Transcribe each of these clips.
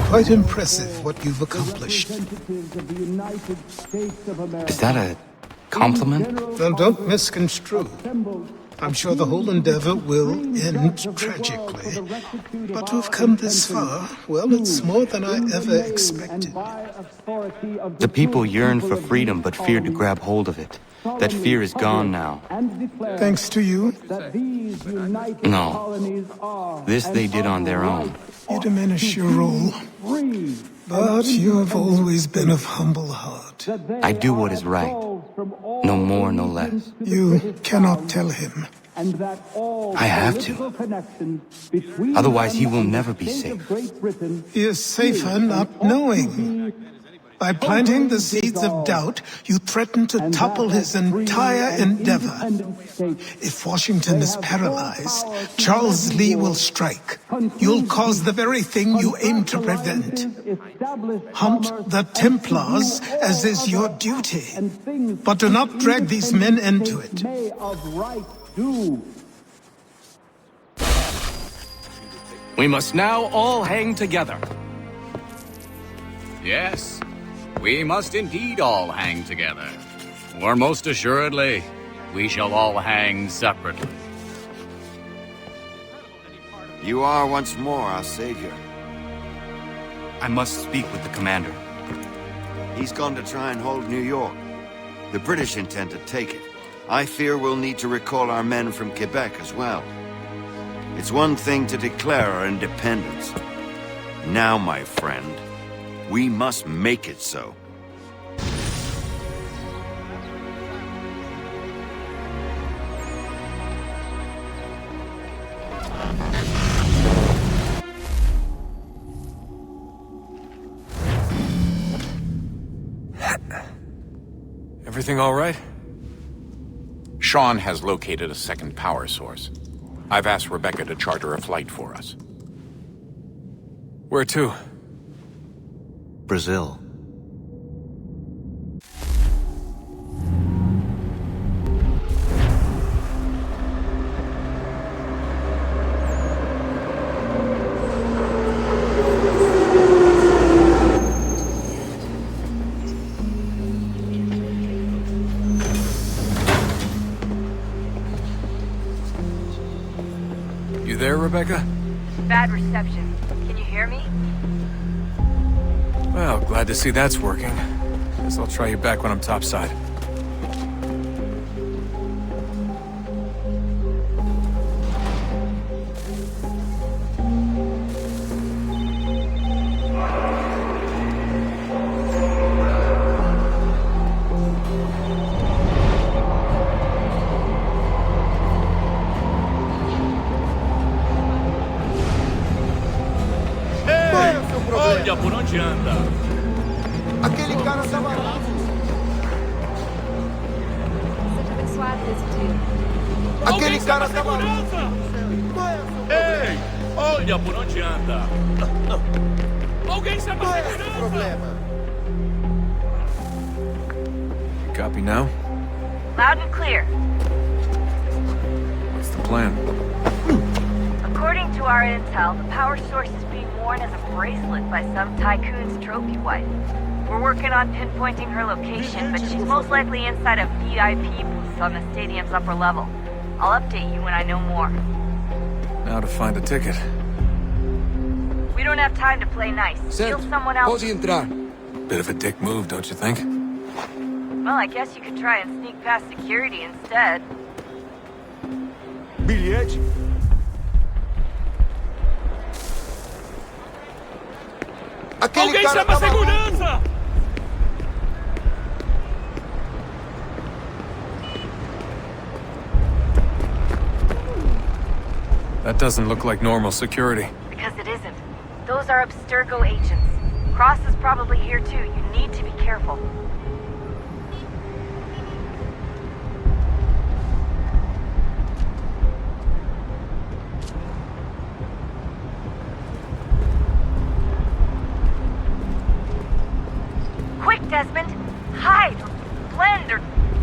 Quite impressive what you've accomplished. Is that a compliment? Well, don't misconstrue. I'm sure the whole endeavor will end tragically. But to have come this far, well, it's more than I ever expected. The people yearn for freedom but feared to grab hold of it. That fear is gone now. Thanks to you? No. This they did on their own. You diminish your role. But you have always been of humble heart. I do what is right. No more, no less. You cannot tell him. I have to. Otherwise, he will never be safe. He is safer not knowing. By planting the seeds of doubt, you threaten to topple his entire endeavor. If Washington is paralyzed, Charles Lee will strike. You'll cause the very thing you aim to prevent. Hunt the Templars, as is your duty. But do not drag these men into it. We must now all hang together. Yes, we must indeed all hang together. Or most assuredly, we shall all hang separately. You are once more our savior. I must speak with the commander. He's gone to try and hold New York. The British intend to take it. I fear we'll need to recall our men from Quebec as well. It's one thing to declare our independence. Now, my friend, we must make it so. Everything all right? Sean has located a second power source. I've asked Rebecca to charter a flight for us. Where to? Brazil. You there, Rebecca? Bad reception. Can you hear me? Well, glad to see that's working. Guess I'll try you back when I'm topside. Olha por onde anda. Aquele cara estava lá. Seja abençoado desse dia. Aquele cara estava lá. Ei, olha por onde anda. Alguém chama a segurança. You copy now? Loud and clear. What's the plan? According to our intel, the power source is being worn as a bracelet by some tycoon's trophy wife. We're working on pinpointing her location, but she's most likely inside a VIP booth on the stadium's upper level. I'll update you when I know more. Now to find a ticket. We don't have time to play nice. Steal someone else. Pode entrar. Bit of a dick move, don't you think? Well, I guess you could try and sneak past security instead. Bilhete? Alguém chama a segurança! That doesn't look like normal security. Because it isn't. Those are Abstergo agents. Cross is probably here too. You need to be careful. Quick, Desmond! Hide, or blend, or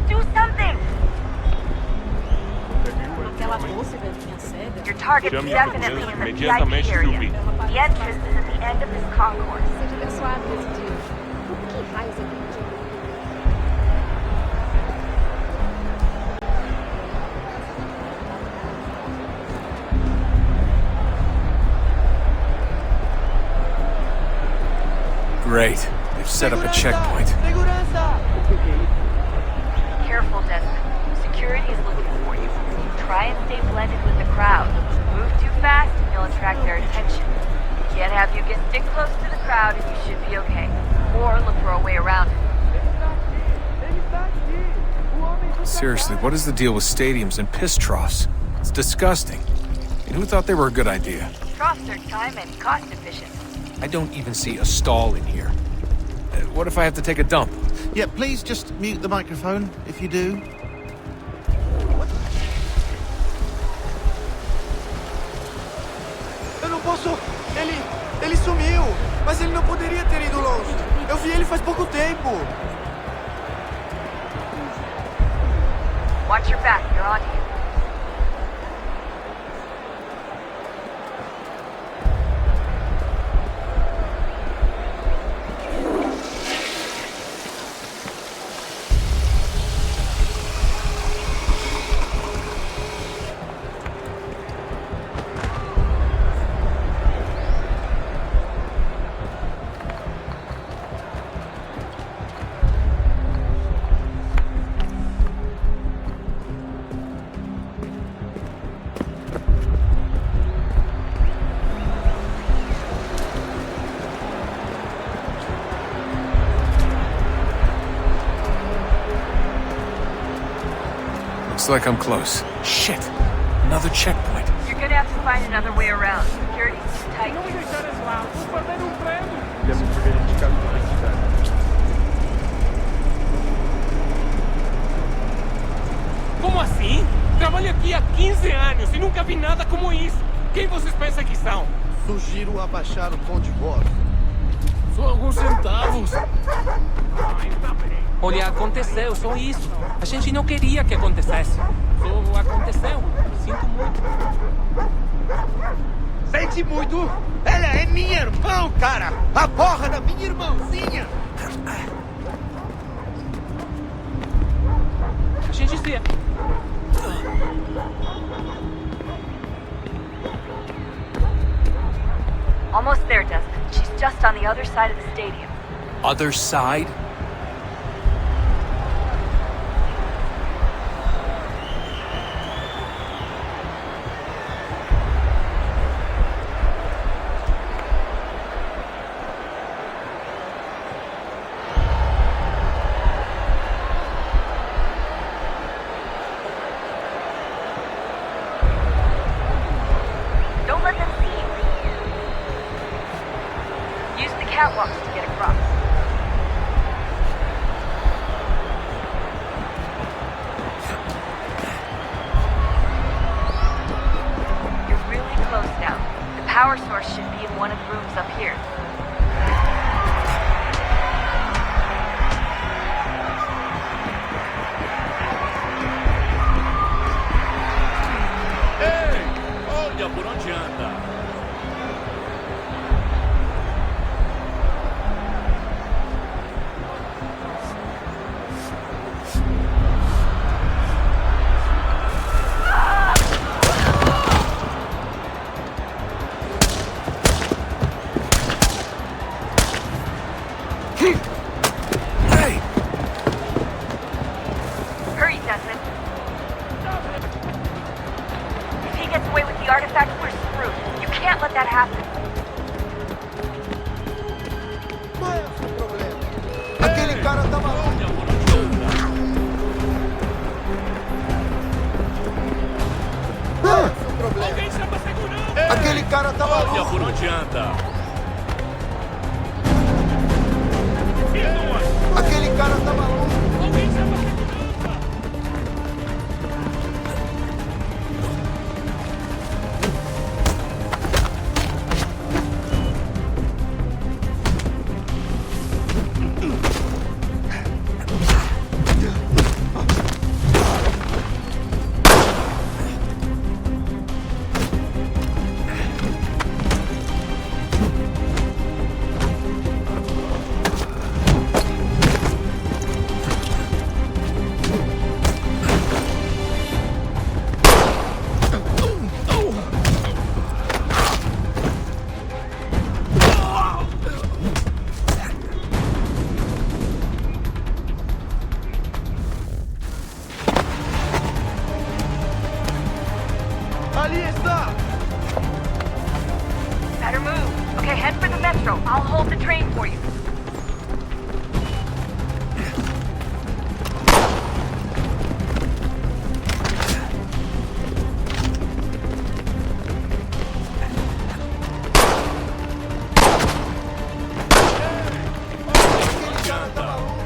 do something! Your target's definitely in the VIP area. The entrance is at the end of this concourse. Great. They've set up a checkpoint. Careful, Desmond. Security is looking for you. Try and stay blended with the crowd. Move too fast and you'll attract their attention. Can't have you get stick close to the crowd and you should be okay. Or look for a way around it. Seriously, what is the deal with stadiums and piss troughs? It's disgusting. And who thought they were a good idea? Troughs are time and cost efficient. I don't even see a stall in here. What if I have to take a dump? Yeah, please just mute the microphone if you do. Eu não posso... Ele sumiu! Mas ele não poderia ter ido longe. Eu vi ele faz pouco tempo. Watch your back, you're on here. Looks like I'm close. Shit! Another checkpoint. You're gonna have to find another way around. Security's too tight. Como assim? Trabalho aqui há 15 anos e nunca vi nada como isso. Quem vocês pensam que são? Sugiro abaixar o tom de voz. Só alguns centavos. Olha, aconteceu, só isso. A gente não queria que acontecesse. Só aconteceu. Sinto muito. Sente muito? Ela é minha irmã, cara! A porra da minha irmãzinha! A gente se... Almost there, Desmond. She's just on the other side of the stadium. Other side? Don't let them see you. Use the catwalks to get across. You're really close now. The power source should be in one of the rooms up here. Olha por onde anda. Hurry, Desmond. If he gets away with the artifact, we're screwed. You can't let that happen. Qual é o seu problema? Aquele cara tá maluco! Olha por onde anda. Qual é o seu problema? Alguém chama a segurança. Aquele cara tá Olha maluco! por onde anda. Aquele cara tá maluco! Alguém chama a segurança. Metro. I'll hold the train for you.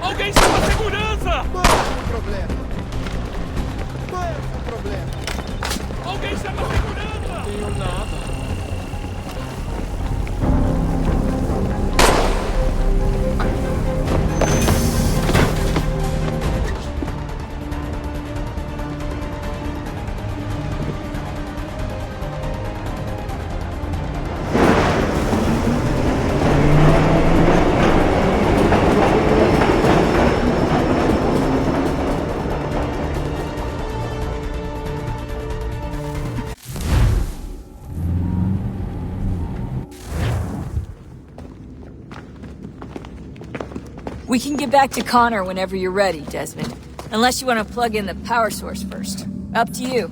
Alguém chama a segurança! Qual é o problema? Qual é o problema? Alguém chama a segurança! Não tenho nada. We can get back to Connor whenever you're ready, Desmond. Unless you want to plug in the power source first. Up to you.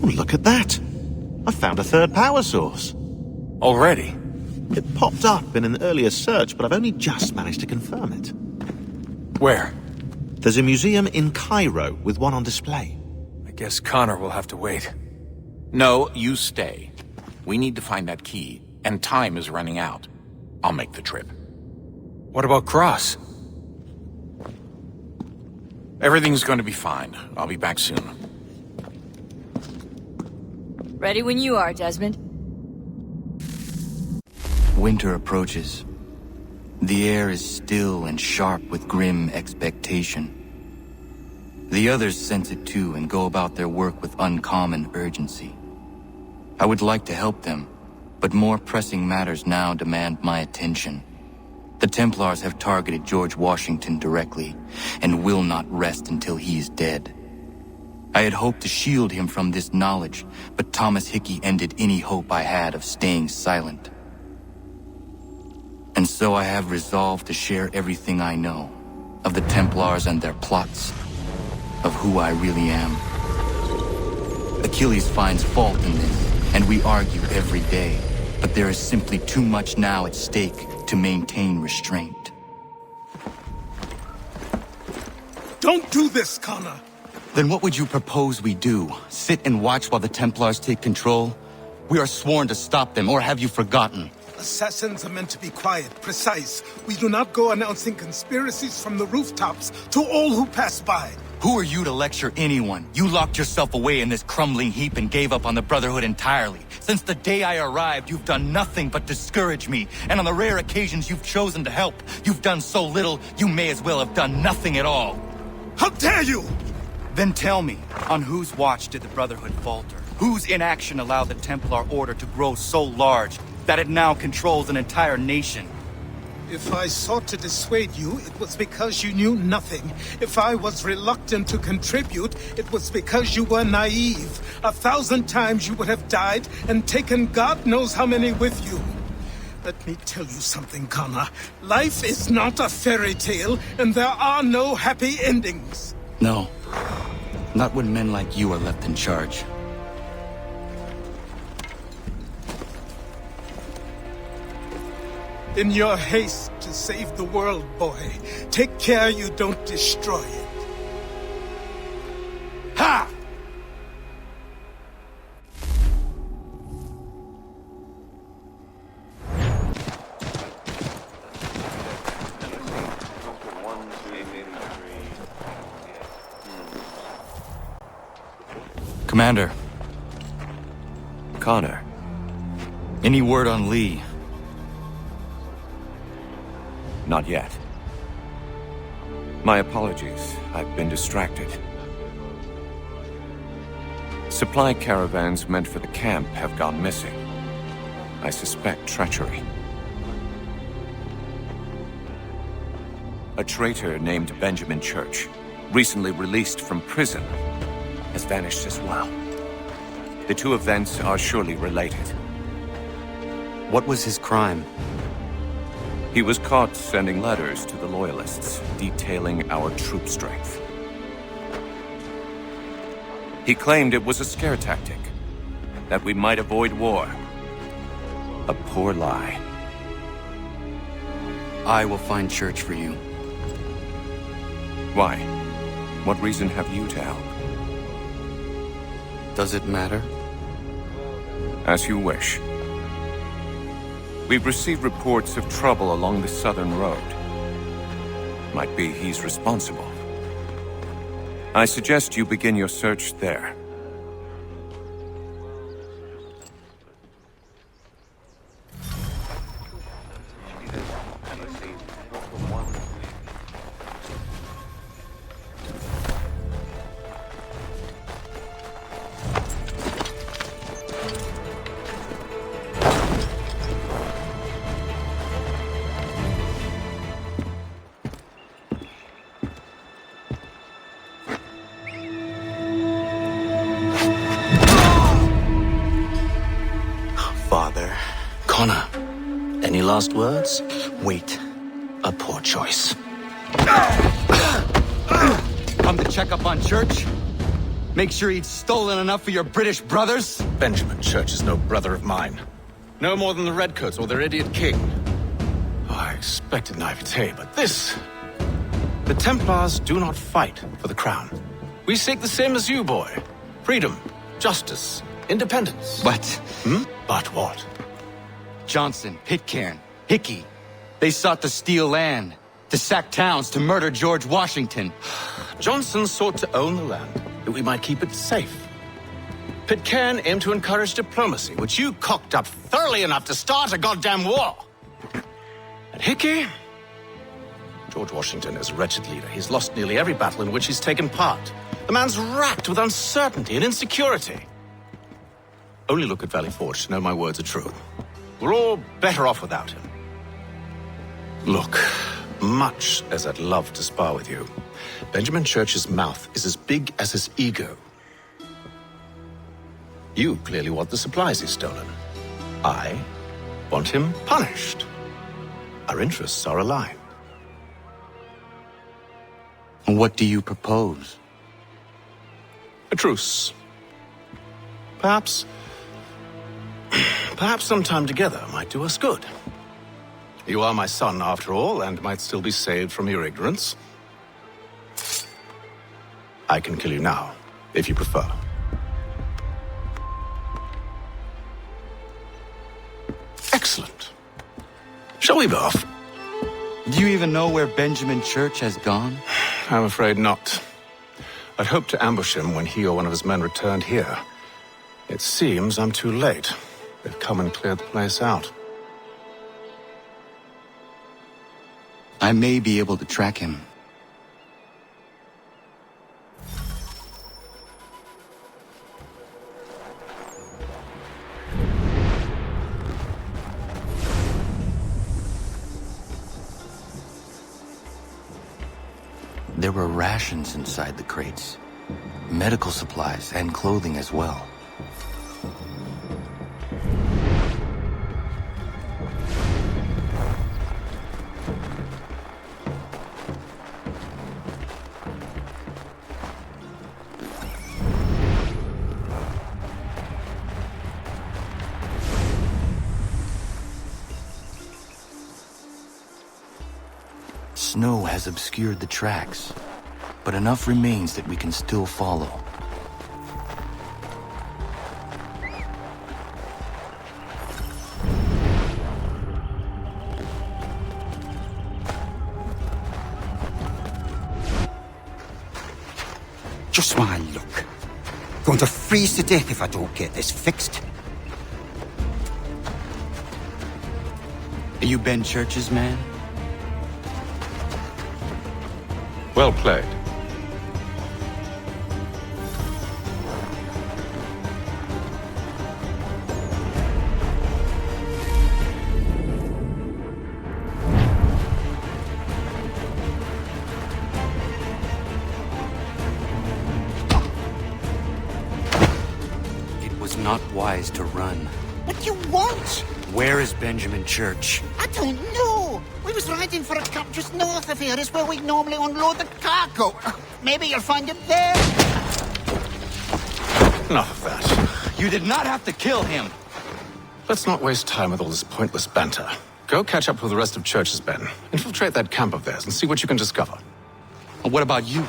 Oh, look at that! I found a third power source. Already? It popped up in an earlier search, but I've only just managed to confirm it. Where? There's a museum in Cairo with one on display. I guess Connor will have to wait. No, you stay. We need to find that key, and time is running out. I'll make the trip. What about Cross? Everything's going to be fine. I'll be back soon. Ready when you are, Desmond. Winter approaches. The air is still and sharp with grim expectation. The others sense it too and go about their work with uncommon urgency. I would like to help them, but more pressing matters now demand my attention. The Templars have targeted George Washington directly, and will not rest until he is dead. I had hoped to shield him from this knowledge, but Thomas Hickey ended any hope I had of staying silent. And so I have resolved to share everything I know, of the Templars and their plots, of who I really am. Achilles finds fault in this, and we argue every day, but there is simply too much now at stake to maintain restraint. Don't do this, Connor! Then what would you propose we do? Sit and watch while the Templars take control? We are sworn to stop them, or have you forgotten? Assassins are meant to be quiet, precise. We do not go announcing conspiracies from the rooftops to all who pass by. Who are you to lecture anyone? You locked yourself away in this crumbling heap and gave up on the Brotherhood entirely. Since the day I arrived, you've done nothing but discourage me. And on the rare occasions you've chosen to help, you've done so little, you may as well have done nothing at all. How dare you! Then tell me, on whose watch did the Brotherhood falter? Whose inaction allowed the Templar Order to grow so large that it now controls an entire nation? If I sought to dissuade you, it was because you knew nothing. If I was reluctant to contribute, it was because you were naive. 1,000 times you would have died and taken God knows how many with you. Let me tell you something, Connor. Life is not a fairy tale, and there are no happy endings. No. Not when men like you are left in charge. In your haste to save the world, boy, take care you don't destroy it. Ha! Commander. Connor. Any word on Lee? Not yet. My apologies. I've been distracted. Supply caravans meant for the camp have gone missing. I suspect treachery. A traitor named Benjamin Church, recently released from prison, has vanished as well. The two events are surely related. What was his crime? He was caught sending letters to the Loyalists, detailing our troop strength. He claimed it was a scare tactic, that we might avoid war. A poor lie. I will find Church for you. Why? What reason have you to help? Does it matter? As you wish. We've received reports of trouble along the southern road. Might be he's responsible. I suggest you begin your search there. Father. Connor, any last words? Wait. A poor choice. Come to check up on Church? Make sure he'd stolen enough for your British brothers? Benjamin Church is no brother of mine. No more than the Redcoats or their idiot king. Oh, I expected naivete, but this... The Templars do not fight for the crown. We seek the same as you, boy. Freedom, justice, independence. But... But what? Johnson, Pitcairn, Hickey. They sought to steal land, to sack towns, to murder George Washington. Johnson sought to own the land, that we might keep it safe. Pitcairn aimed to encourage diplomacy, which you cocked up thoroughly enough to start a goddamn war. And Hickey? George Washington is a wretched leader. He's lost nearly every battle in which he's taken part. The man's racked with uncertainty and insecurity. Only look at Valley Forge to know my words are true. We're all better off without him. Look, much as I'd love to spar with you, Benjamin Church's mouth is as big as his ego. You clearly want the supplies he's stolen. I want him punished. Our interests are aligned. What do you propose? A truce. Perhaps some time together might do us good. You are my son, after all, and might still be saved from your ignorance. I can kill you now, if you prefer. Excellent. Shall we be off? Do you even know where Benjamin Church has gone? I'm afraid not. I'd hoped to ambush him when he or one of his men returned here. It seems I'm too late. They've come and cleared the place out. I may be able to track him. There were rations inside the crates. Medical supplies and clothing as well. Snow has obscured the tracks, but enough remains that we can still follow. Just my luck. Going to freeze to death if I don't get this fixed. Are you Ben Church's man? Well played. It was not wise to run. What do you want? Where is Benjamin Church? I don't know. We was riding for a camp just north of here. Is where we normally unload the cargo. Maybe you'll find him there. Enough of that. You did not have to kill him. Let's not waste time with all this pointless banter. Go catch up with the rest of Church's men. Infiltrate that camp of theirs and see what you can discover. And what about you?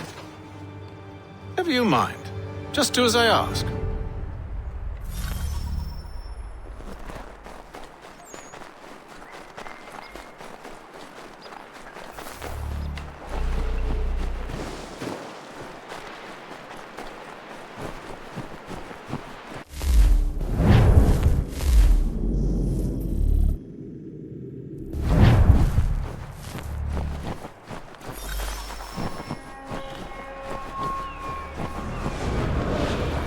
Never you mind. Just do as I ask.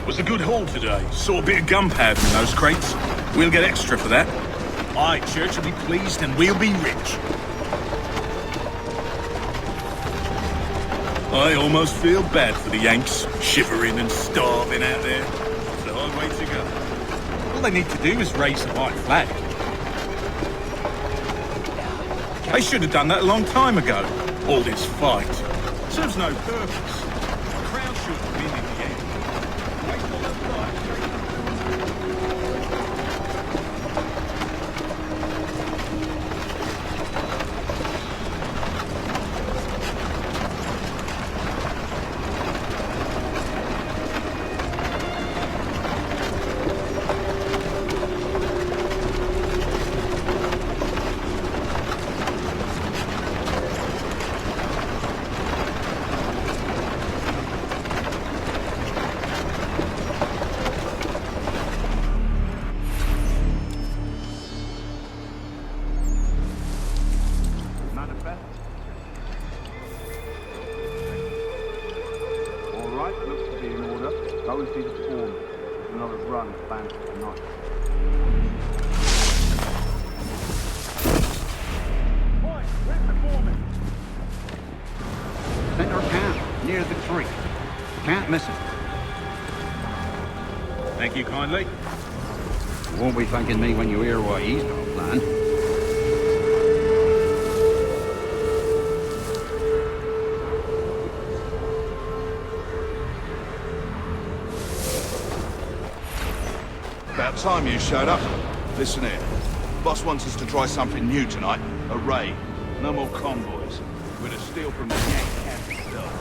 Was a good haul today. Saw a bit of gunpowder in those crates. We'll get extra for that. Aye, Church will be pleased and we'll be rich. I almost feel bad for the Yanks, shivering and starving out there. It's the hard way to go. All they need to do is raise the white flag. They should have done that a long time ago. All this fight serves no purpose. The crowd should win in the end. Thank you kindly. You won't be thanking me when you hear what he's got planned. About time you showed up. Listen here. Boss wants us to try something new tonight. A raid. No more convoys. We're to steal from the Yank camp itself.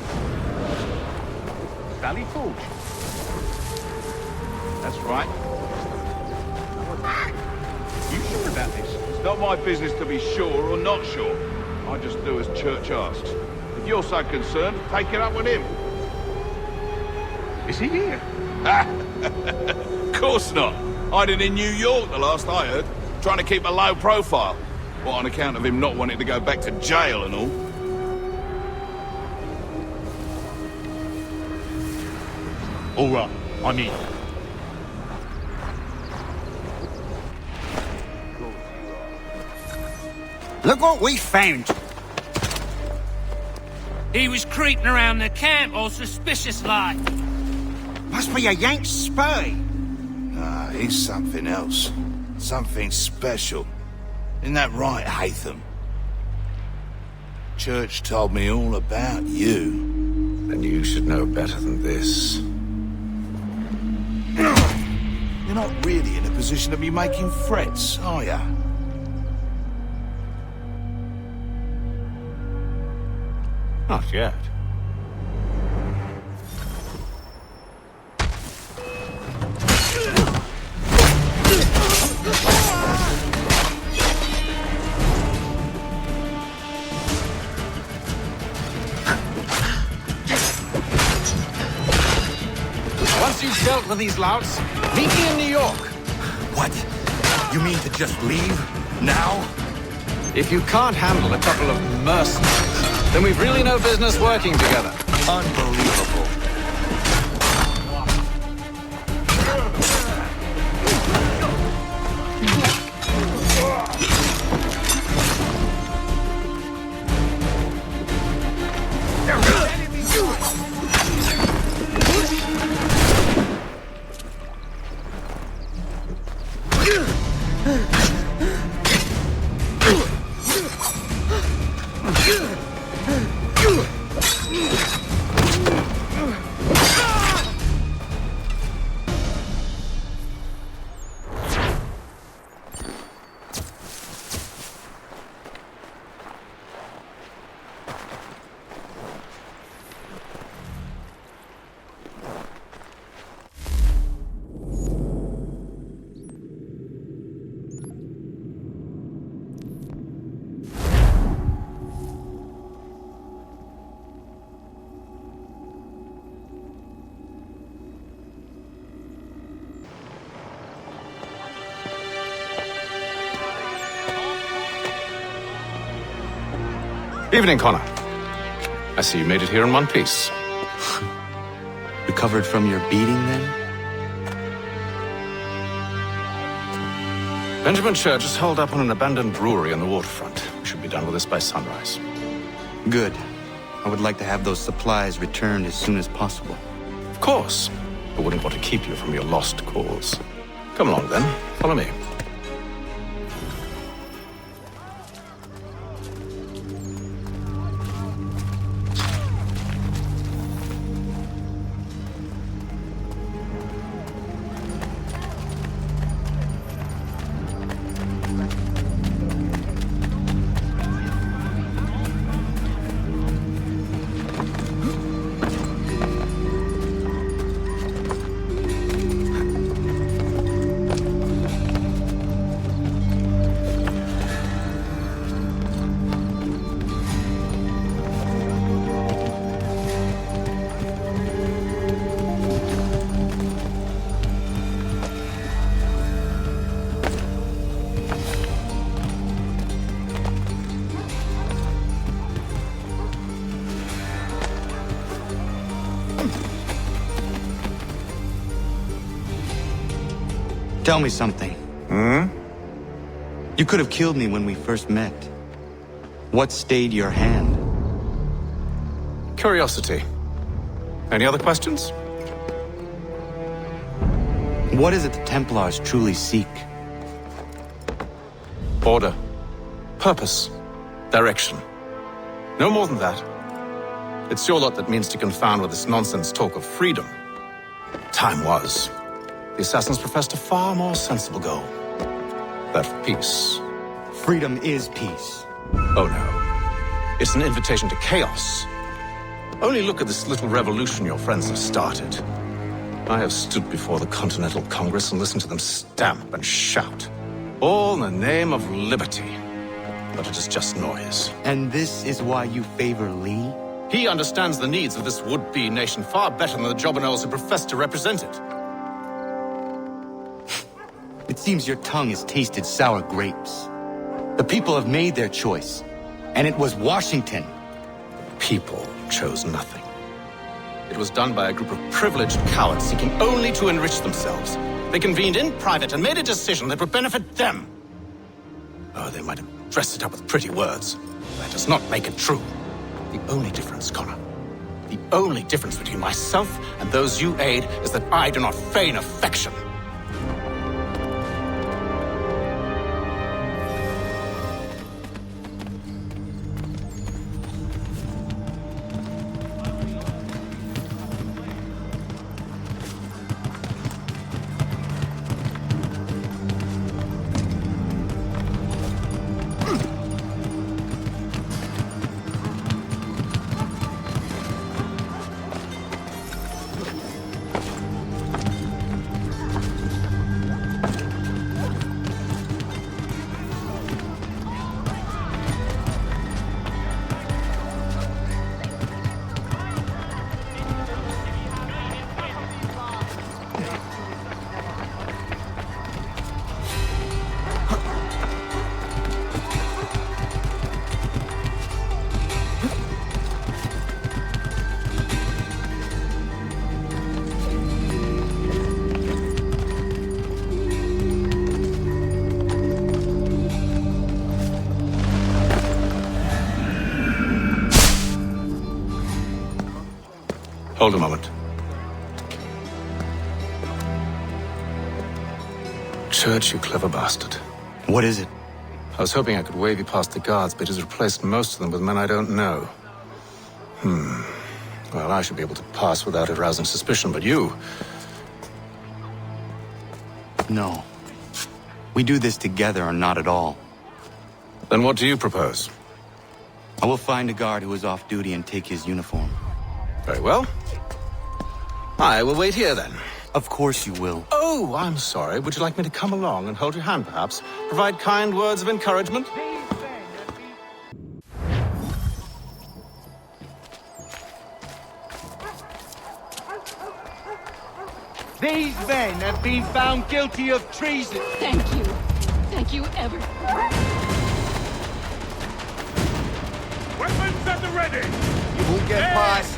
Valley Forge. That's right. You sure about this? It's not my business to be sure or not sure. I just do as Church asks. If you're so concerned, take it up with him. Is he here? Of course not. Hiding in New York, the last I heard. Trying to keep a low profile. What, on account of him not wanting to go back to jail and all? All right, I'm in. Look what we found. He was creeping around the camp all suspicious-like. Must be a Yank spy. Ah, he's something else. Something special. Isn't that right, Haytham? Church told me all about you. Then you should know better than this. You're not really in a position to be making threats, are ya? Not yet. Once you've dealt with these louts, meet me in New York. What? You mean to just leave? Now? If you can't handle a couple of mercenaries, then we've really no business working together. Unbelievable. Evening, Connor. I see you made it here in one piece. Recovered from your beating, then? Benjamin Church is holed up on an abandoned brewery on the waterfront. We should be done with this by sunrise. Good. I would like to have those supplies returned as soon as possible. Of course. I wouldn't want to keep you from your lost cause. Come along, then. Follow me. Tell me something. You could have killed me when we first met. What stayed your hand? Curiosity. Any other questions? What is it the Templars truly seek? Order. Purpose. Direction. No more than that. It's your lot that means to confound with this nonsense talk of freedom. Time was. The assassins professed a far more sensible goal. That of peace. Freedom is peace. Oh no. It's an invitation to chaos. Only look at this little revolution your friends have started. I have stood before the Continental Congress and listened to them stamp and shout. All in the name of liberty. But it is just noise. And this is why you favor Lee? He understands the needs of this would-be nation far better than the jobberknolls who profess to represent it. It seems your tongue has tasted sour grapes. The people have made their choice, and it was Washington. The people chose nothing. It was done by a group of privileged cowards seeking only to enrich themselves. They convened in private and made a decision that would benefit them. Oh, they might have dressed it up with pretty words. That does not make it true. The only difference, Connor, the only difference between myself and those you aid is that I do not feign affection. Hold a moment. Church, you clever bastard. What is it? I was hoping I could wave you past the guards, but it has replaced most of them with men I don't know. Well, I should be able to pass without arousing suspicion, but you... No. We do this together or not at all. Then what do you propose? I will find a guard who is off duty and take his uniform. Very well. I will wait here, then. Of course you will. Oh, I'm sorry. Would you like me to come along and hold your hand, perhaps? Provide kind words of encouragement? These men have been found guilty of treason. Thank you. Thank you ever. Weapons at the ready! You won't get past.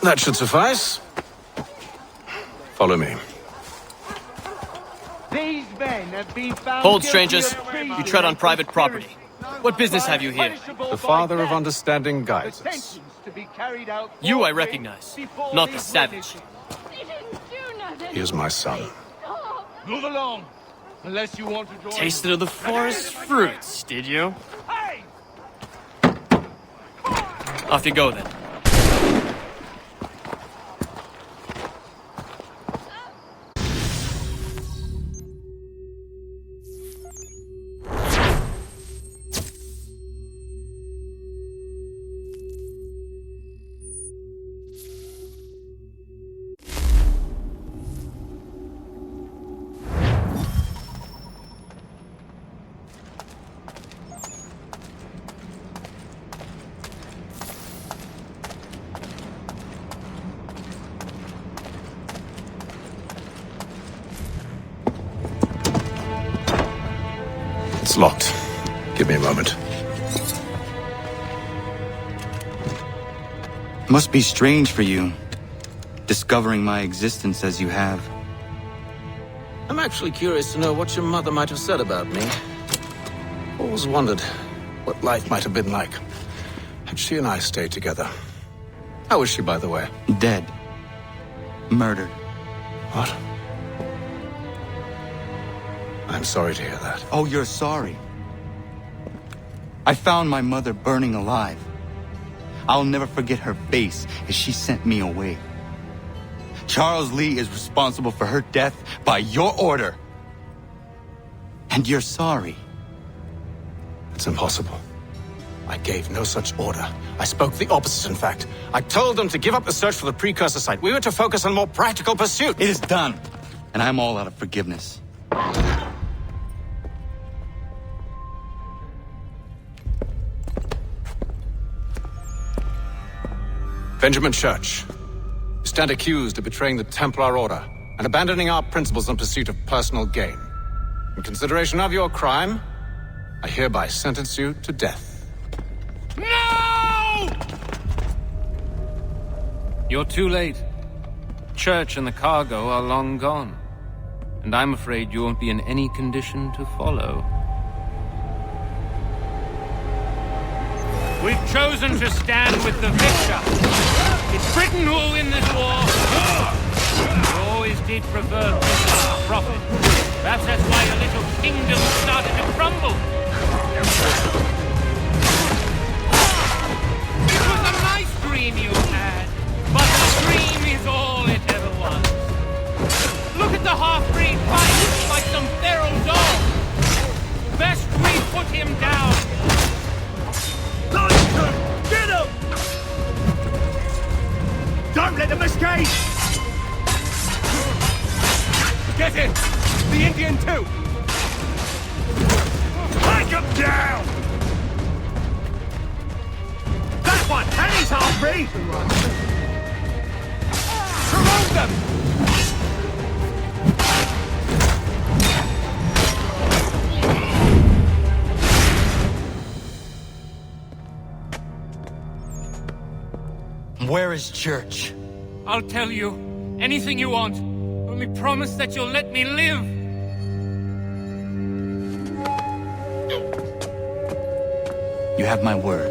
That should suffice. Follow me. These men have been found Hold, guilty strangers. of treason You tread on and private property. What business have you here? The Father of Understanding guides us. to be carried out You I recognize, not the savage. He is my son. Move along, unless you want to join. Tasted of the forest fruits, did you? Off you go then. It's locked. Give me a moment. Must be strange for you, discovering my existence as you have. I'm actually curious to know what your mother might have said about me. Always wondered what life might have been like had she and I stayed together. How is she, by the way? Dead. Murdered. What? I'm sorry to hear that. Oh, you're sorry. I found my mother burning alive. I'll never forget her face as she sent me away. Charles Lee is responsible for her death by your order. And you're sorry. It's impossible. I gave no such order. I spoke the opposite, in fact. I told them to give up the search for the precursor site. We were to focus on more practical pursuits. It is done. And I'm all out of forgiveness. Benjamin Church, you stand accused of betraying the Templar Order and abandoning our principles in pursuit of personal gain. In consideration of your crime, I hereby sentence you to death. No! You're too late. Church and the cargo are long gone. And I'm afraid you won't be in any condition to follow. We've chosen to stand with the victor. It's Britain who will win this war. We always did prefer business to profit. Perhaps that's why your little kingdom started to crumble. It was a nice dream you had, but the dream is all it ever was. Look at the half-breed fight like some feral dog. Best we put him down. Get him! Don't let them escape! Get him! The Indian too! Take him down! That one! And he's half-breed! Surround them! where is Church? I'll tell you. Anything you want. Only promise that you'll let me live. You have my word.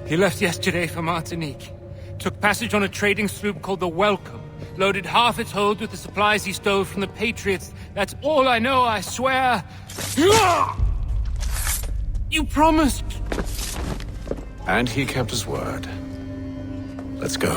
He left yesterday for Martinique. Took passage on a trading sloop called the Welcome. Loaded half its hold with the supplies he stole from the Patriots. That's all I know, I swear. You promised. And he kept his word. Let's go.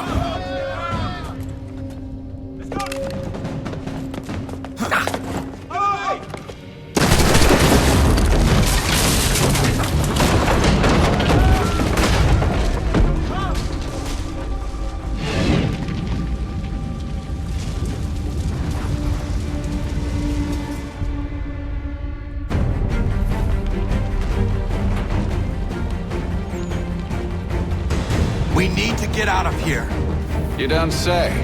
We need to get out of here. You don't say.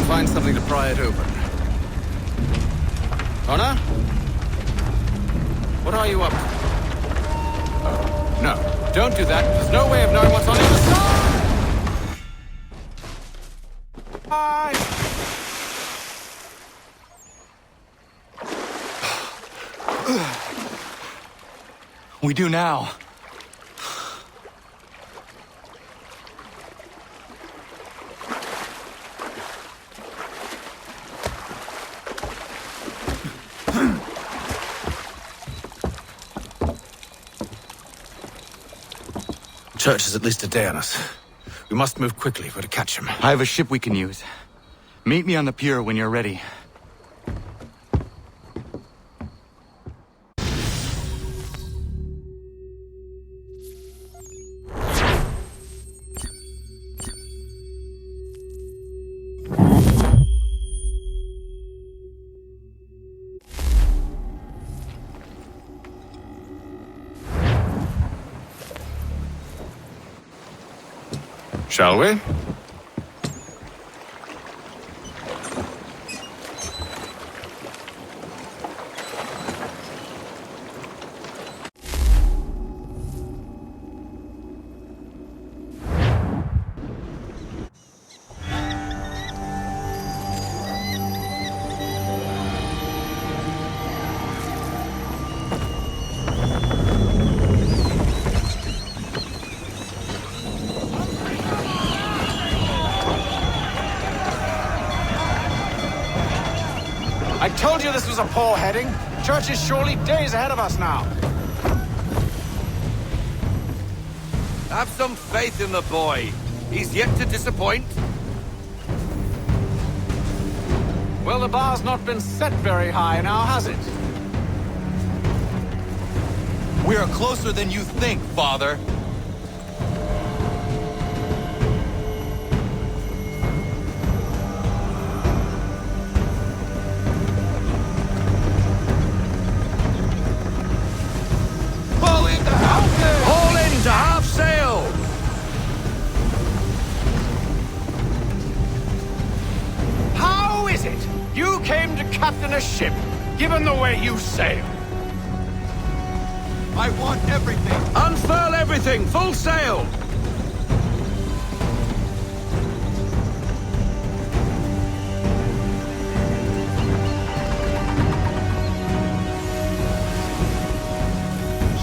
Find something to pry it open. Connor? What are you up to? Oh, no. Don't do that. There's no way of knowing what's on the other side! We do now. Church is at least a day on us. We must move quickly if we're to catch him. I have a ship we can use. Meet me on the pier when you're ready. Shall we? I told you this was a poor heading. Church is surely days ahead of us now. Have some faith in the boy. He's yet to disappoint. Well, the bar's not been set very high now, has it? We are closer than you think, Father. Haul in to half sail! How is it you came to captain a ship, given the way you sail? I want everything. Unfurl everything! Full sail!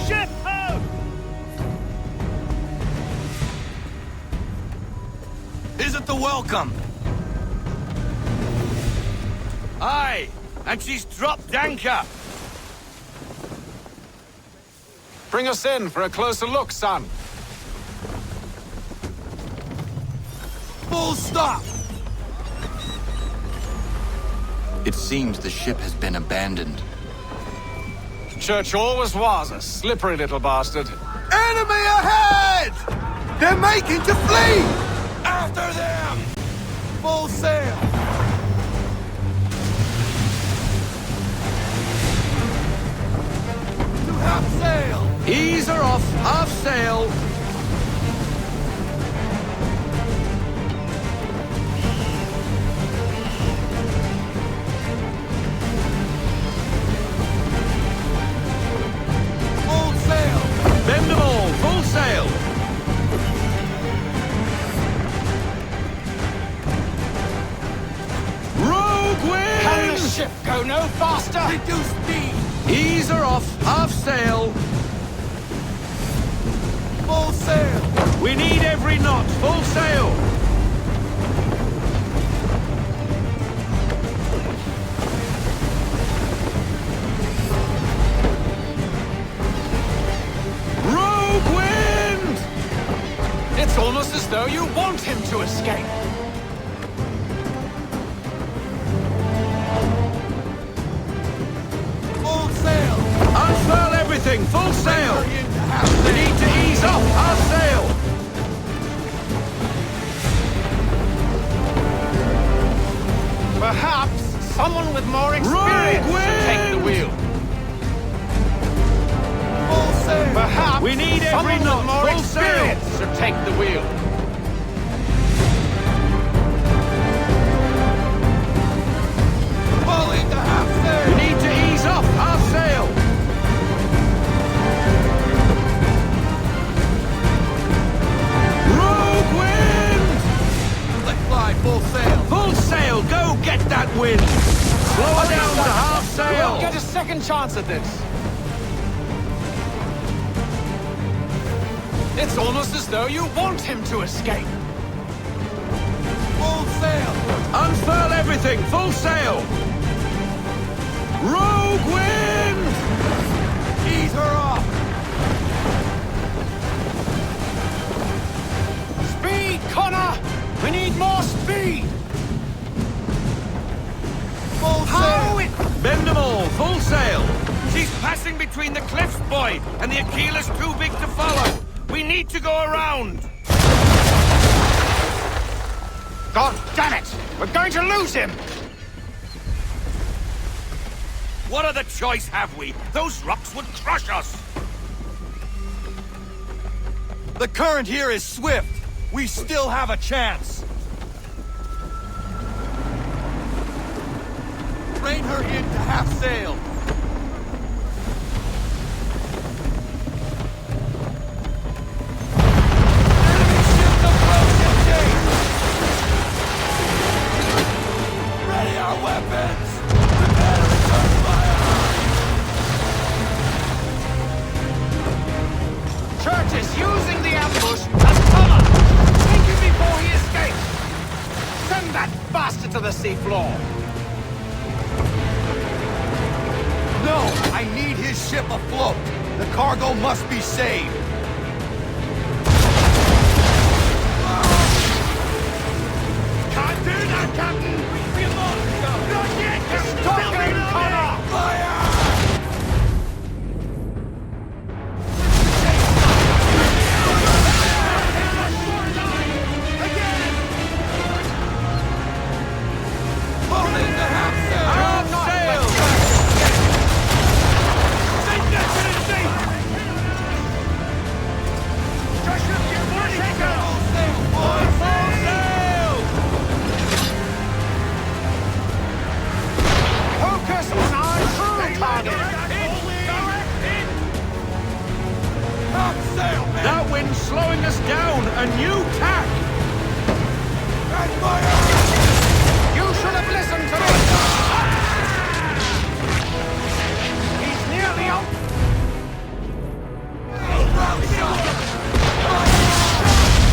Ship out! Isn't the welcome? Aye, and she's dropped anchor. Bring us in for a closer look, son. Full stop! It seems the ship has been abandoned. Church always was a slippery little bastard. Enemy ahead! They're making to flee! After them! Full sail! To half sail! Ease her off, half sail! Full sail! Bend them all, full sail! Rogue wind! Can the ship go no faster? Reduce speed! Ease her off, half sail! Full sail! We need every knot, full sail! Rogue wind! It's almost as though you want him to escape. Full sail! Unfurl everything, full sail! We need to ease off, half sail! Perhaps someone with more experience should take the wheel. Full sail! Perhaps we need someone every knot, with more full experience sail! should take the wheel. Pull into half sail! We need to ease off, half sail! Rogue wind! Let fly, full sail! Full sail, go get that wind! Slow her down to half sail! We'll get a second chance at this. It's almost as though you want him to escape. Full sail! Unfurl everything, full sail! Rogue wind! Ease her off! Speed, Connor! We need more speed! Full How sail! Bend them all, full sail! She's passing between the cliffs, boy, and the Aquila's too big to follow. We need to go around! God damn it! We're going to lose him! What other choice have we? Those rocks would crush us! The current here is swift. We still have a chance! Rein her in to half sail! Enemy ships approaching, Jake! Ready our weapons! Prepare to return fire! Church is using the ambush as cover! Take him before he escapes! Send that bastard to the seafloor! No! I need his ship afloat! The cargo must be saved! Can't do that, Captain! We're not yet! Stop him, Connor! Fire! That wind's slowing us down! A new tack! You should have listened to me! He's nearly out!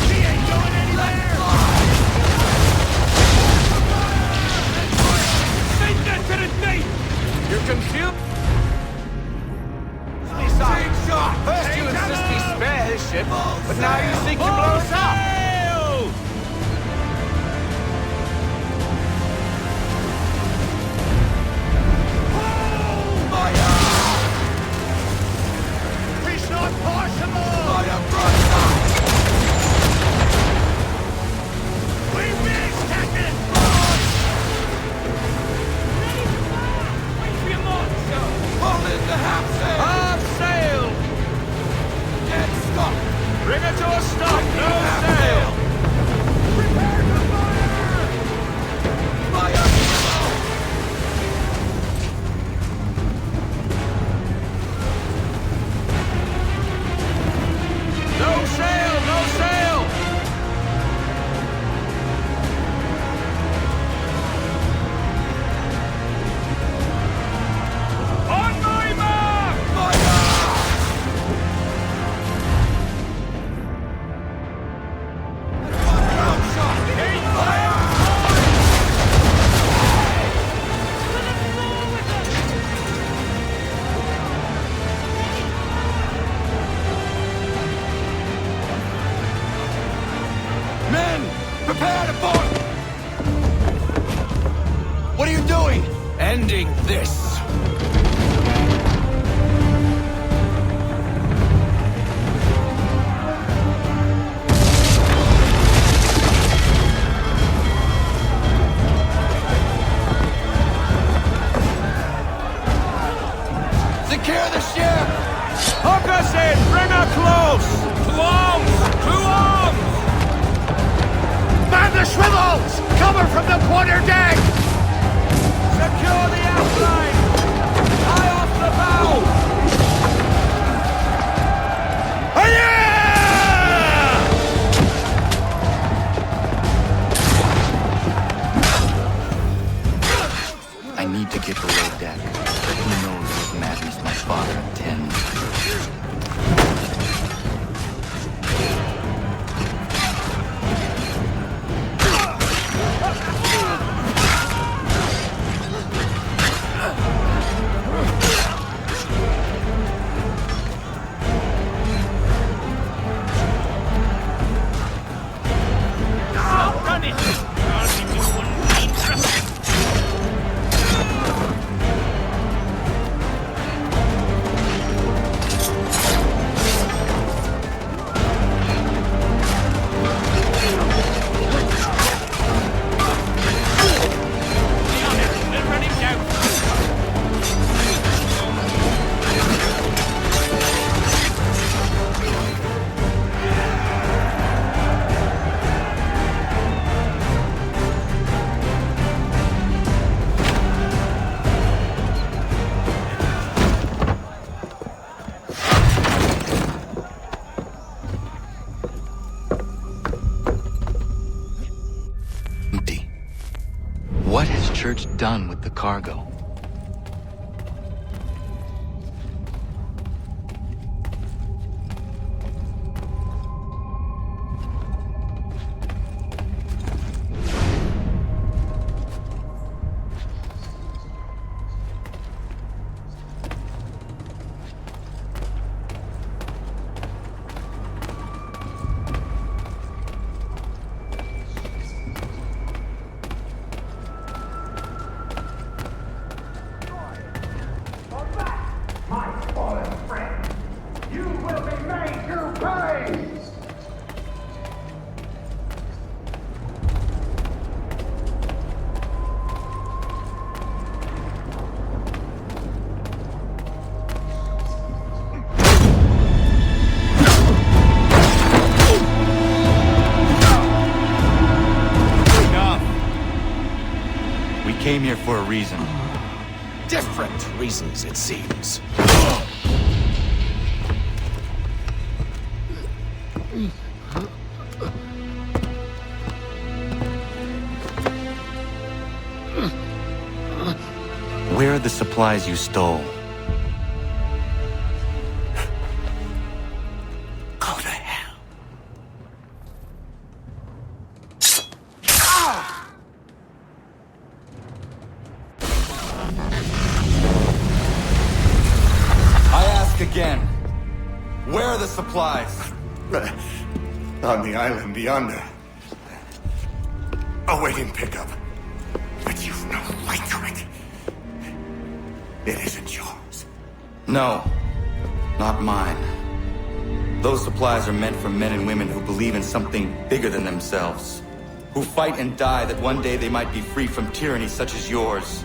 He ain't going anywhere! Send that to the knee! You're confused? First you insist he spare his ship, but now you seek to blow us up! It's not possible! We missed, Captain! Pull in the half sail! Half sail! Get stuck! Bring it to a stop! No sail! Prepare to fire! Fire! No sail! No sail! On my mark! Fire! Men, prepare to board! What are you doing? Ending this. Secure the ship! Hook us in! Bring her close! To arms! To arms! Man the swivels! Cover from the quarter deck! Secure the outline! High off the bow! I need to get below deck. Who knows what madness my father intends? done with the cargo? Came here for a reason. Different reasons, it seems. Where are the supplies you stole? Go to hell. Again. Where are the supplies? On the island yonder. Awaiting pickup. But you've no right to it. It isn't yours. No, not mine. Those supplies are meant for men and women who believe in something bigger than themselves. Who fight and die that one day they might be free from tyranny such as yours.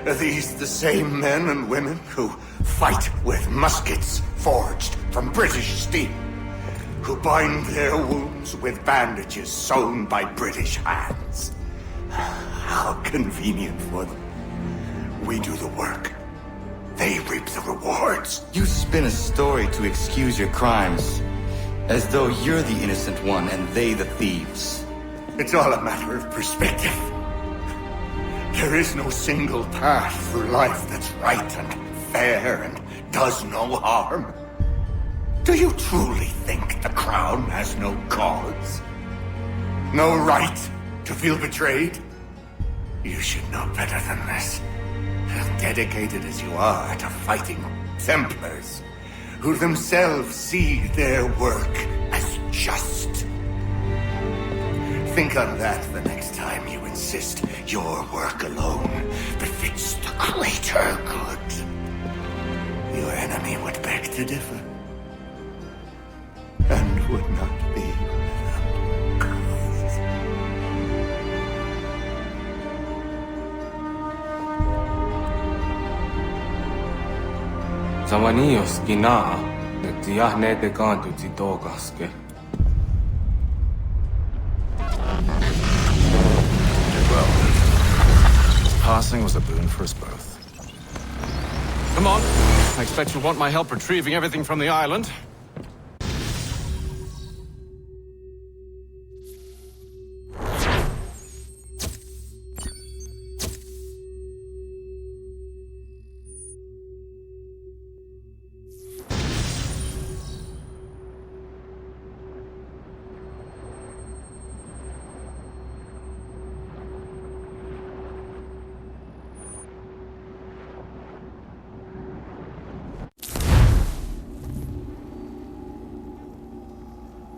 Are these the same men and women who fight with muskets forged from British steel? Who bind their wounds with bandages sewn by British hands? How convenient for them. We do the work. They reap the rewards. You spin a story to excuse your crimes, as though you're the innocent one and they the thieves. It's all a matter of perspective. There is no single path through life that's right and fair and does no harm. Do you truly think the Crown has no cause? No right to feel betrayed? You should know better than this. As dedicated as you are to fighting Templars, who themselves see their work as just. Think on that the next time you insist your work alone befits the greater good. Your enemy would beg to differ, and would not be without cause. Zamanios gina, the tiahne de gantu titogaske. Passing was a boon for us both. Come on. I expect you'll want my help retrieving everything from the island.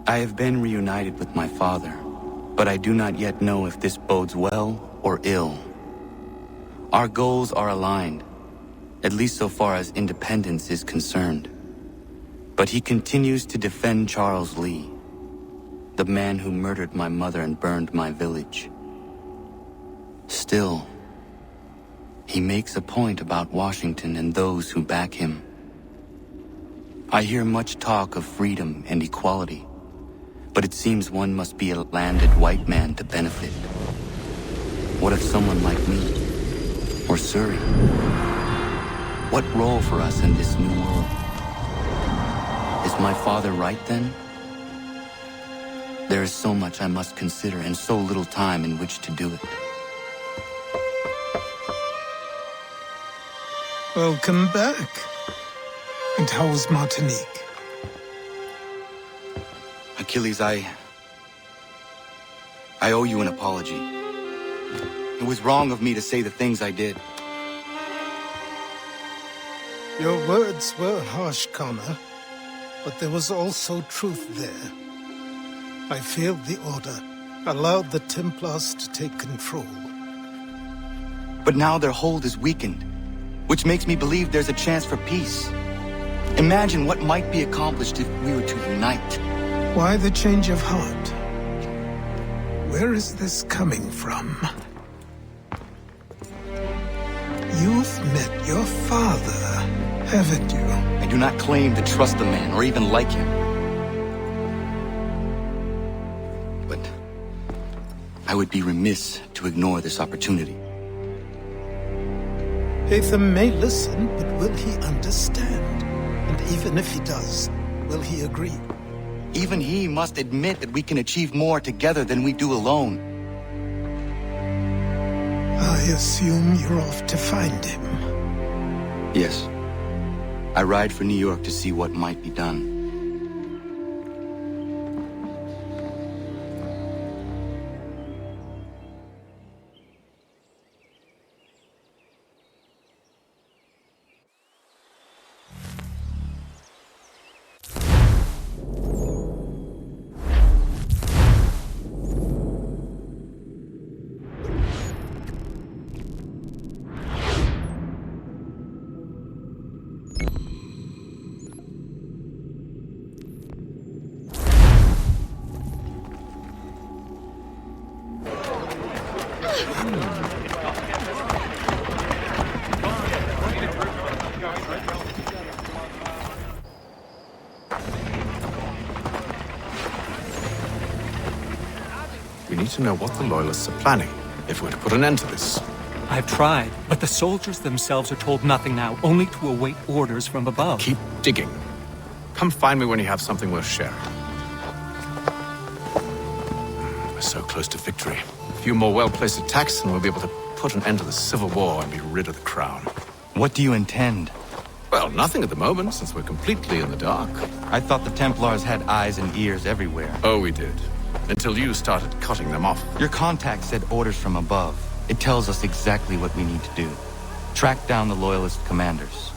I have been reunited with my father, but I do not yet know if this bodes well or ill. Our goals are aligned, at least so far as independence is concerned. But he continues to defend Charles Lee, the man who murdered my mother and burned my village. Still, he makes a point about Washington and those who back him. I hear much talk of freedom and equality, but it seems one must be a landed white man to benefit. What if someone like me, or Surrey? What role for us in this new world? Is my father right then? There is so much I must consider and so little time in which to do it. Welcome back. And how was Martinique? Achilles, I owe you an apology. It was wrong of me to say the things I did. Your words were harsh, Connor, but there was also truth there. I failed the Order, allowed the Templars to take control. But now their hold is weakened, which makes me believe there's a chance for peace. Imagine what might be accomplished if we were to unite. Why the change of heart? Where is this coming from? You've met your father, haven't you? I do not claim to trust the man or even like him. But I would be remiss to ignore this opportunity. Haytham may listen, but will he understand? And even if he does, will he agree? Even he must admit that we can achieve more together than we do alone. I assume you're off to find him. Yes. I ride for New York to see what might be done. We need to know what the Loyalists are planning, if we're to put an end to this. I've tried, but the soldiers themselves are told nothing now, only to await orders from above. Keep digging. Come find me when you have something worth sharing. We're so close to victory. A few more well-placed attacks and we'll be able to put an end to the Civil War and be rid of the Crown. What do you intend? Well, nothing at the moment, since we're completely in the dark. I thought the Templars had eyes and ears everywhere. Oh, we did. Until you started cutting them off. Your contact said orders from above. It tells us exactly what we need to do. Track down the Loyalist commanders.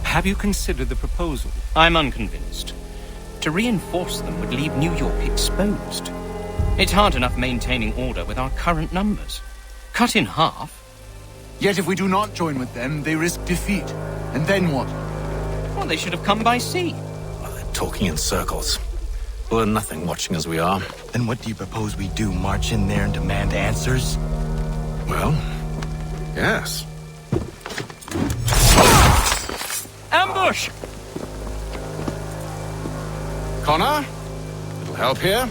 Have you considered the proposal? I'm unconvinced. To reinforce them would leave New York exposed. It's hard enough maintaining order with our current numbers. Cut in half. Yet if we do not join with them, they risk defeat. And then what? Well, they should have come by sea. Well, they're talking in circles. We'll learn nothing watching as we are. Then what do you propose we do? March in there and demand answers? Well, yes. Ambush! Connor? Little help here?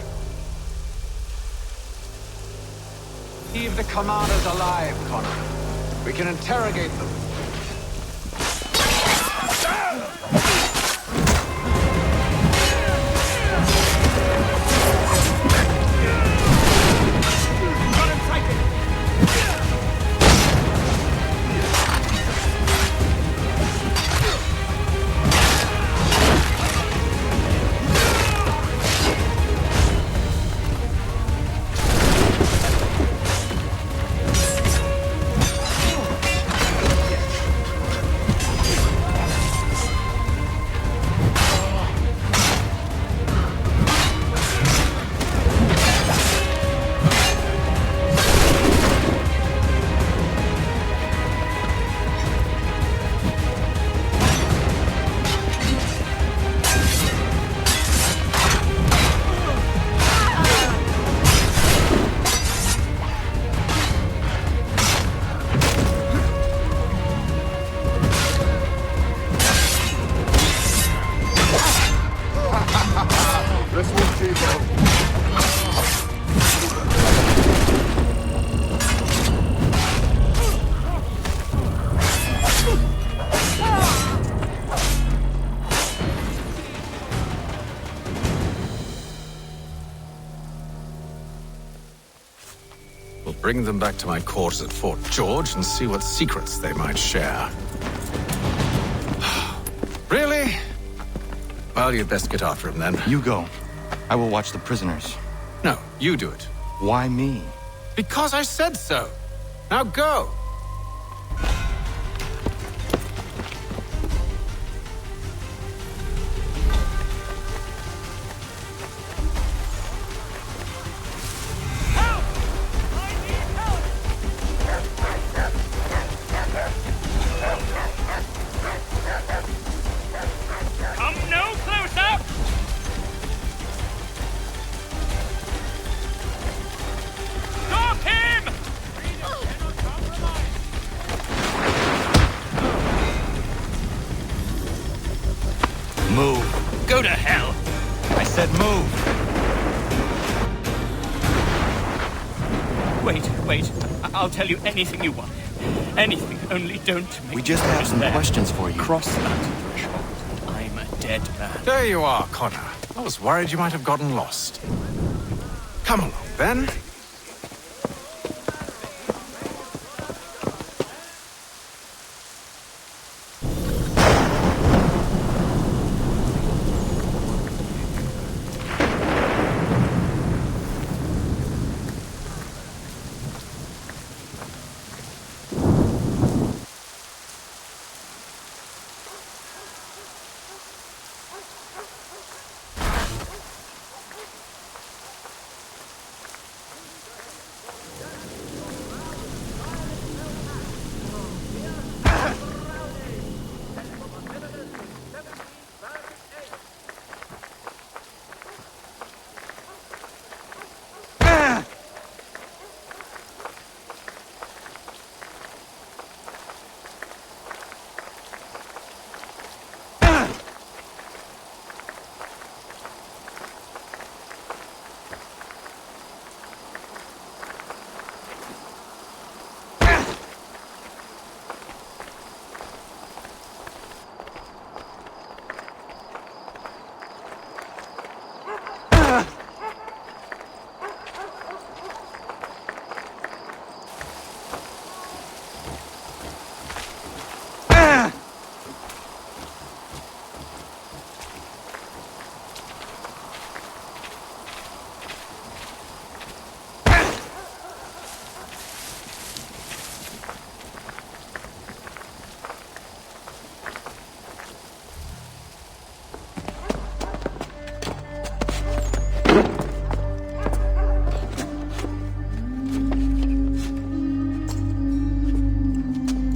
Leave the commanders alive, Connor. We can interrogate them. Bring them back to my quarters at Fort George and see what secrets they might share. Really? Well, you'd best get after him then. You go. I will watch the prisoners. No, you do it. Why me? Because I said so. Now go. Move. Go to hell. I said move. Wait. I'll tell you anything you want. Anything, only don't make We just have some questions for you. Cross that threshold, and I'm a dead man. There you are, Connor. I was worried you might have gotten lost. Come along, then.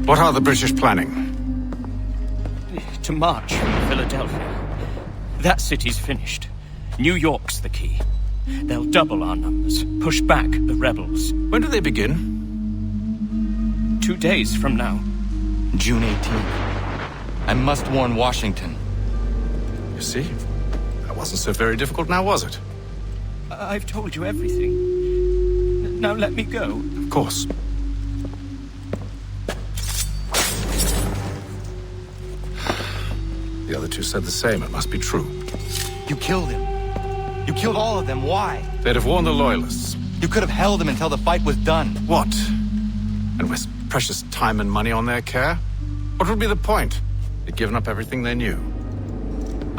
What are the British planning? To march from Philadelphia. That city's finished. New York's the key. They'll double our numbers, push back the rebels. When do they begin? 2 days from now. June 18th. I must warn Washington. You see? That wasn't so very difficult now, was it? I've told you everything. Now let me go. Of course. The other two said the same. It must be true. You killed him. You killed all of them. Why? They'd have warned the Loyalists. You could have held him until the fight was done. What? And waste precious time and money on their care? What would be the point? They'd given up everything they knew.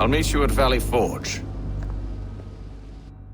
I'll meet you at Valley Forge.